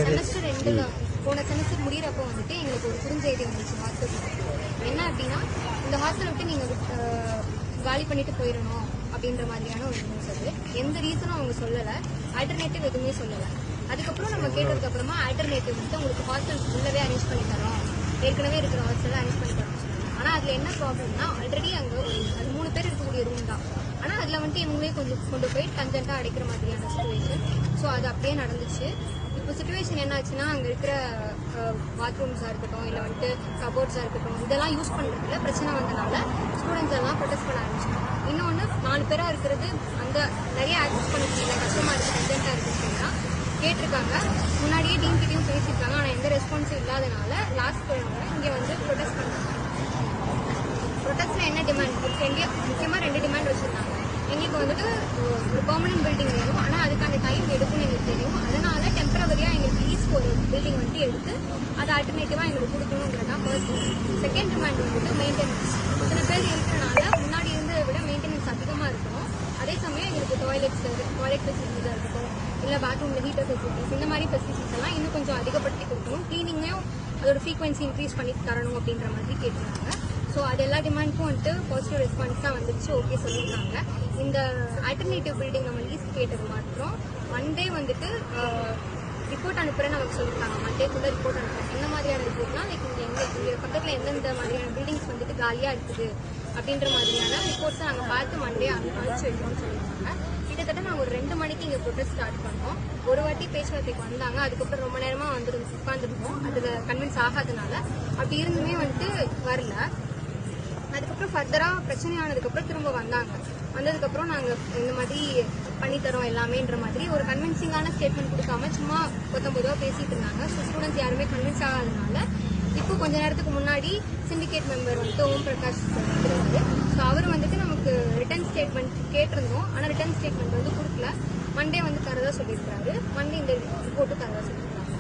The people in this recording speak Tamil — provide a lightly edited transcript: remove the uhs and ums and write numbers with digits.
செமஸ்டர் 2ல போன செமஸ்டர் முடிகிறப்போ வந்துட்டு எங்களுக்கு ஒரு குறுஞ்செய்தி வந்துச்சு ஹாஸ்டல். என்ன அப்படின்னா, இந்த ஹாஸ்டலை விட்டு நீங்கள் காலி பண்ணிட்டு போயிடணும் அப்படின்ற மாதிரியான ஒரு நியூஸ். அது எந்த ரீசனும் அவங்க சொல்லலை, ஆல்டர்னேட்டிவ் எதுவுமே சொல்லலை. அதுக்கப்புறம் நம்ம கேட்டதுக்கு அப்புறமா ஆல்டர்னேட்டிவ் வந்துட்டு உங்களுக்கு ஹாஸ்டல் ஃபுல்லாகவே அரேஞ்ச் பண்ணி தரோம், ஏற்கனவே இருக்கிற ஹாஸ்டலில் அரேஞ்ச் பண்ணி தரோம் சொன்னாங்க. ஆனால் அதில் என்ன ப்ராப்ளம்னா, ஆல்ரெடி அங்கே அது 3 பேர் இருக்கக்கூடிய ரூம் தான். ஆனால் அதில் வந்துட்டு இவங்களே கொஞ்சம் கொண்டு போய் டஞ்சென்ட்டாக அடைக்கிற மாதிரியான சுச்சுவேஷன். ஸோ அது அப்படியே நடந்துச்சு. இப்போ சுச்சுவேஷன் என்னாச்சுன்னா, அங்கே இருக்கிற பாத்ரூம்ஸாக இருக்கட்டும், இல்லை வந்துட்டு கபோர்ட்ஸாக இருக்கட்டும், இதெல்லாம் யூஸ் பண்ணுறதுல பிரச்சனை வந்தனால ஸ்டூடெண்ட்ஸ் எல்லாம் ப்ரொடெஸ்ட் பண்ண ஆரம்பிச்சிட்டாங்க. இன்னொன்று 4 பேராக இருக்கிறது அங்கே நிறைய ஆக்சஸ் பண்ண முடியல, கஷ்டமாக இருக்குது, டஞ்சென்ட்டாக இருக்குன்னா கேட்டிருக்காங்க. முன்னாடியே டீம் கிட்டையும் பேசியிருக்காங்க. ஆனால் எந்த ரெஸ்பான்ஸும் இல்லாதனால லாஸ்ட் இங்கே வந்து ப்ரொடெஸ்ட் பண்ணுறாங்க. ப்ரொடெஸ்ட்டில் என்ன டிமாண்ட் முக்கியமாக 2 டிமாண்ட் வச்சுருந்தாங்க. எங்களுக்கு வந்துட்டு ஒரு பெர்மனன்ட் பில்டிங் வேணும், ஆனால் அதுக்கான டைம் எடுக்கும்னு எங்களுக்கு தெரியும். அதனால டெம்பரவரியாக எங்களுக்கு லீஸ்க்கு ஒரு பில்டிங் வந்துட்டு எடுத்து அதை ஆல்டர்னேட்டிவாக எங்களுக்கு கொடுக்கணுங்கிறது தான் ஃபர்ஸ்ட். செகண்ட் டிமாண்ட் வந்துட்டு மெயின்டெனன்ஸ். இத்தனை பேர் இருக்கிறனால முன்னாடி இருந்ததை விட மெயின்டெனன்ஸ் அதிகமாக இருக்கணும். அதே சமயம் எங்களுக்கு டாய்லெட் ஃபெசிலிட்டிஸாக இருக்கட்டும், இல்லை பாத்ரூமில் ஹீட்டர் ஃபெசிலிட்டிஸ், இந்த மாதிரி ஃபெசிலிட்டிஸ் எல்லாம் இன்னும் கொஞ்சம் அதிகப்படுத்தி கொடுக்கணும். க்ளீனிங்கையும் அதோட ஃப்ரீக்வன்சி இன்க்ரீஸ் பண்ணி தரணும் அப்படின்ற மாதிரி கேட்டிருக்காங்க. ஸோ அது எல்லா டிமாண்டுக்கும் வந்துட்டு பாசிட்டிவ் ரெஸ்பான்ஸ் தான் வந்துருச்சு, ஓகே சொல்லியிருக்காங்க. இந்த ஆல்டர்னேட்டிவ் பில்டிங் நம்ம லீஸ் கேட்டது மாத்திரம் மண்டே வந்துட்டு ரிப்போர்ட் அனுப்புறேன்னு நமக்கு சொல்லியிருக்காங்க. மண்டேக்குள்ளே ரிப்போர்ட் அனுப்புறேன். என்ன மாதிரியான ரிப்போர்ட்னா, லைக் எங்கள் பக்கத்தில் எந்தெந்த மாதிரியான பில்டிங்ஸ் வந்துட்டு காலியாக இருக்குது அப்படின்ற மாதிரியான ரிப்போர்ட்ஸை நாங்கள் பார்த்து மண்டே அனுப்பிச்சு வைக்கணும்னு சொல்லியிருக்காங்க. கிட்டத்தட்ட நாங்கள் ஒரு 2 மணிக்கு இங்கே ப்ரொடெஸ்ட் ஸ்டார்ட் பண்ணோம். ஒரு வாட்டி பேச்சுவார்த்தைக்கு வந்தாங்க, அதுக்கப்புறம் ரொம்ப நேரமாக உட்காந்துருந்தோம். அதில் கன்வின்ஸ் ஆகாதனால அப்படி இருந்துமே வந்துட்டு வரல. அதுக்கப்புறம் ஃபர்தராக பிரச்சனையானதுக்கப்புறம் திரும்ப வந்ததுக்கப்புறம் நாங்கள் இந்த மாதிரி பண்ணித்தரோம் எல்லாமேன்ற மாதிரி ஒரு கன்வின்சிங்கான ஸ்டேட்மெண்ட் கொடுக்காம சும்மா 19 பேசிட்டு இருந்தாங்க. ஸோ ஸ்டூடெண்ட்ஸ் யாருமே கன்வின்ஸ் ஆகாதனால இப்போ கொஞ்ச நேரத்துக்கு முன்னாடி சிண்டிகேட் மெம்பர் வந்துட்டு ஓம் பிரகாஷ் இருந்தாரு. ஸோ அவர் வந்துட்டு நமக்கு ரிட்டர்ன் ஸ்டேட்மெண்ட் கேட்டிருந்தோம், ஆனால் ரிட்டர்ன் ஸ்டேட்மெண்ட் வந்து கொடுக்கல. மண்டே வந்து தரதா சொல்லியிருக்காரு. மண்டே இந்த ரிப்போர்ட்டு தரதா சொல்லியிருக்காங்க.